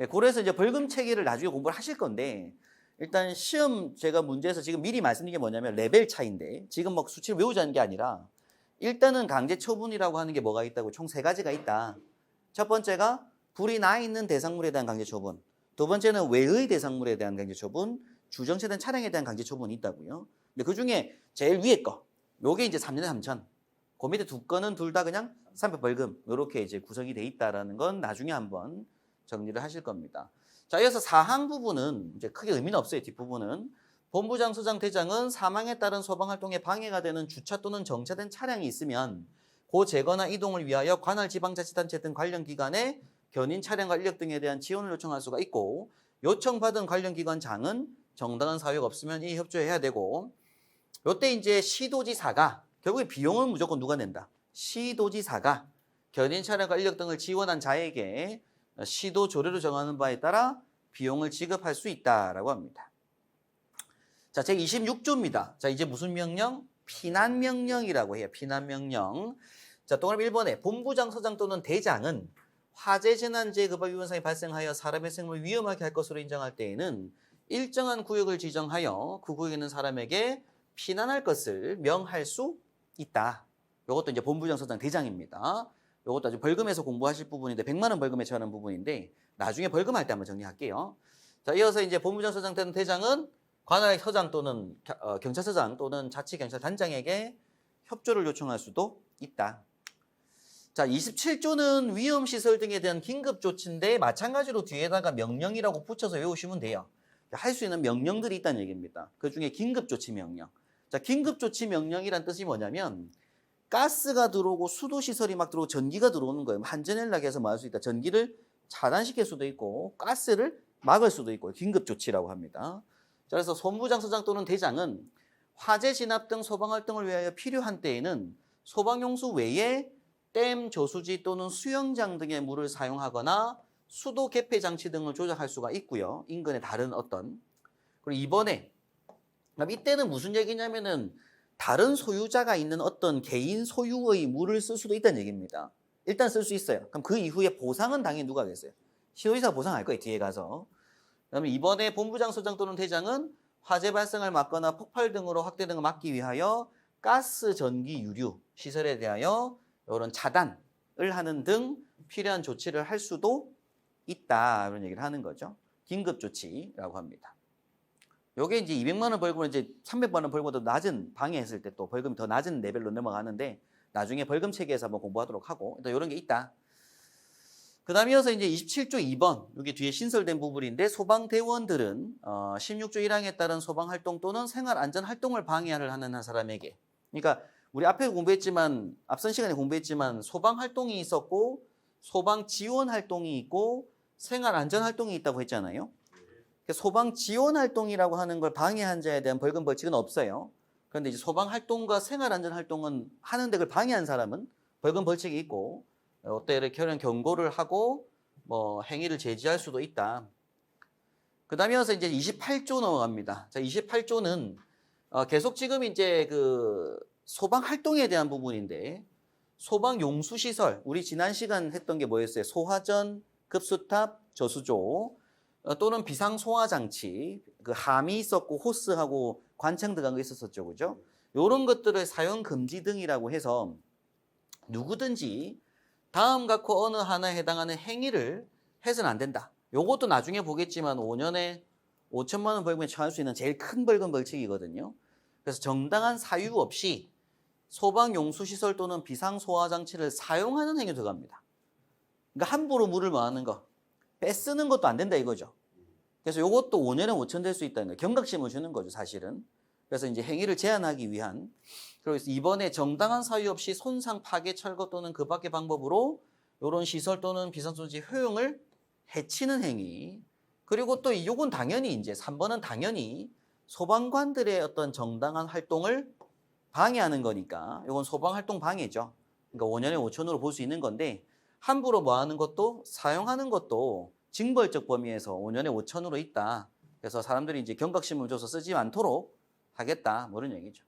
예, 그래서 이제 벌금 체계를 나중에 공부를 하실 건데 일단 시험 제가 문제에서 지금 미리 말씀드린 게 뭐냐면 레벨 차이인데 지금 뭐 수치를 외우자는 게 아니라 일단은 강제 처분이라고 하는 게 뭐가 있다고 총 세 가지가 있다. 첫 번째가 불이 나 있는 대상물에 대한 강제 처분. 두 번째는 외의 대상물에 대한 강제 처분. 주정체된 차량에 대한 강제 처분이 있다고요. 근데 그 중에 제일 위에 거, 요게 이제 3년에 3천. 그 밑에 두 건은 둘 다 그냥 상표 벌금. 요렇게 이제 구성이 돼 있다라는 건 나중에 한번 정리를 하실 겁니다. 자, 이어서 사항 부분은 이제 크게 의미는 없어요. 뒷부분은. 본부장, 서장, 대장은 사망에 따른 소방활동에 방해가 되는 주차 또는 정차된 차량이 있으면 그 제거나 이동을 위하여 관할 지방자치단체 등 관련 기관에 견인 차량과 인력 등에 대한 지원을 요청할 수가 있고 요청받은 관련 기관장은 정당한 사유가 없으면 이 협조해야 되고 요때 이제 시도지사가 결국에 비용은 무조건 누가 낸다. 시도지사가 견인 차량과 인력 등을 지원한 자에게 시도 조례로 정하는 바에 따라 비용을 지급할 수 있다라고 합니다. 자, 제26조입니다. 자, 이제 무슨 명령? 피난명령이라고 해요. 피난명령. 자, 동그라미 1번에 본부장, 서장 또는 대장은 화재, 재난, 재해급박 위반상이 발생하여 사람의 생명을 위험하게 할 것으로 인정할 때에는 일정한 구역을 지정하여 그 구역에 있는 사람에게 피난할 것을 명할 수 있다. 이것도 이제 본부장, 서장, 대장입니다. 이것도 아주 벌금에서 공부하실 부분인데 100만 원 벌금에 처하는 부분인데 나중에 벌금할 때 한번 정리할게요. 자, 이어서 이제 본부장, 서장 또는 대장은 관할 서장 또는 경찰서장 또는 자치경찰단장에게 협조를 요청할 수도 있다. 자, 27조는 위험시설 등에 대한 긴급조치인데 마찬가지로 뒤에다가 명령이라고 붙여서 외우시면 돼요. 할 수 있는 명령들이 있다는 얘기입니다. 그중에 긴급조치 명령. 자, 긴급조치 명령이란 뜻이 뭐냐면 가스가 들어오고 수도시설이 막 들어오고 전기가 들어오는 거예요. 한전연락에 해서 뭐 할 수 있다. 전기를 차단시킬 수도 있고 가스를 막을 수도 있고 긴급조치라고 합니다. 자, 그래서 본부장, 서장 또는 대장은 화재 진압 등 소방활동을 위하여 필요한 때에는 소방용수 외에 댐, 저수지 또는 수영장 등의 물을 사용하거나 수도 개폐 장치 등을 조작할 수가 있고요. 인근의 다른 어떤. 그리고 이번에 이때는 무슨 얘기냐면은 다른 소유자가 있는 어떤 개인 소유의 물을 쓸 수도 있다는 얘기입니다. 일단 쓸 수 있어요. 그럼 그 이후에 보상은 당연히 누가 하겠어요? 시도지사가 보상할 거예요. 뒤에 가서. 그다음에 이번에 본부장, 서장 또는 대장은 화재 발생을 막거나 폭발 등으로 확대되는 걸 막기 위하여 가스, 전기, 유류 시설에 대하여 이런 차단을 하는 등 필요한 조치를 할 수도 있다. 이런 얘기를 하는 거죠. 긴급 조치라고 합니다. 요게 이제 200만 원 벌금은 이제 300만 원 벌금보다 낮은 방해했을 때 또 벌금이 더 낮은 레벨로 넘어가는데 나중에 벌금 체계에서 한번 공부하도록 하고 또 이런 게 있다. 그 다음에 이어서 이제 27조 2번, 여기 뒤에 신설된 부분인데 소방대원들은 16조 1항에 따른 소방활동 또는 생활안전활동을 방해를 하는 한 사람에게 그러니까 우리 앞에 공부했지만 앞선 시간에 공부했지만 소방활동이 있었고 소방지원활동이 있고 생활안전활동이 있다고 했잖아요. 소방지원활동이라고 하는 걸 방해한 자에 대한 벌금 벌칙은 없어요. 그런데 이제 소방활동과 생활안전활동은 하는데 그걸 방해한 사람은 벌금 벌칙이 있고 어때 이렇게 하는 경고를 하고 뭐 행위를 제지할 수도 있다. 그 다음에 이어서 이제 28조 넘어갑니다. 자, 28조는 계속 지금 이제 그 소방 활동에 대한 부분인데 소방 용수 시설 우리 지난 시간 했던 게 뭐였어요? 소화전, 급수탑, 저수조 또는 비상 소화 장치 그 함이 있었고 호스하고 관창 들어간 거 있었었죠, 그죠? 이런 것들을 사용 금지 등이라고 해서 누구든지 다음 각호 어느 하나에 해당하는 행위를 해서는 안 된다. 요것도 나중에 보겠지만 5년에 5천만 원 벌금에 처할 수 있는 제일 큰 벌금 벌칙이거든요. 그래서 정당한 사유 없이 소방용수시설 또는 비상소화장치를 사용하는 행위 들어갑니다. 그러니까 함부로 물을 마는 거, 뺏쓰는 것도 안 된다 이거죠. 그래서 요것도 5년에 5천 될 수 있다는 거예요. 경각심을 주는 거죠, 사실은. 그래서 이제 행위를 제한하기 위한 그래서 이번에 정당한 사유 없이 손상, 파괴, 철거 또는 그 밖의 방법으로 이런 시설 또는 비상소지 효용을 해치는 행위. 그리고 또 이건 당연히 이제 3번은 당연히 소방관들의 어떤 정당한 활동을 방해하는 거니까 이건 소방활동 방해죠. 그러니까 5년에 5천으로 볼 수 있는 건데 함부로 뭐 하는 것도 사용하는 것도 징벌적 범위에서 5년에 5천으로 있다. 그래서 사람들이 이제 경각심을 줘서 쓰지 않도록 하겠다. 뭐 이런 얘기죠.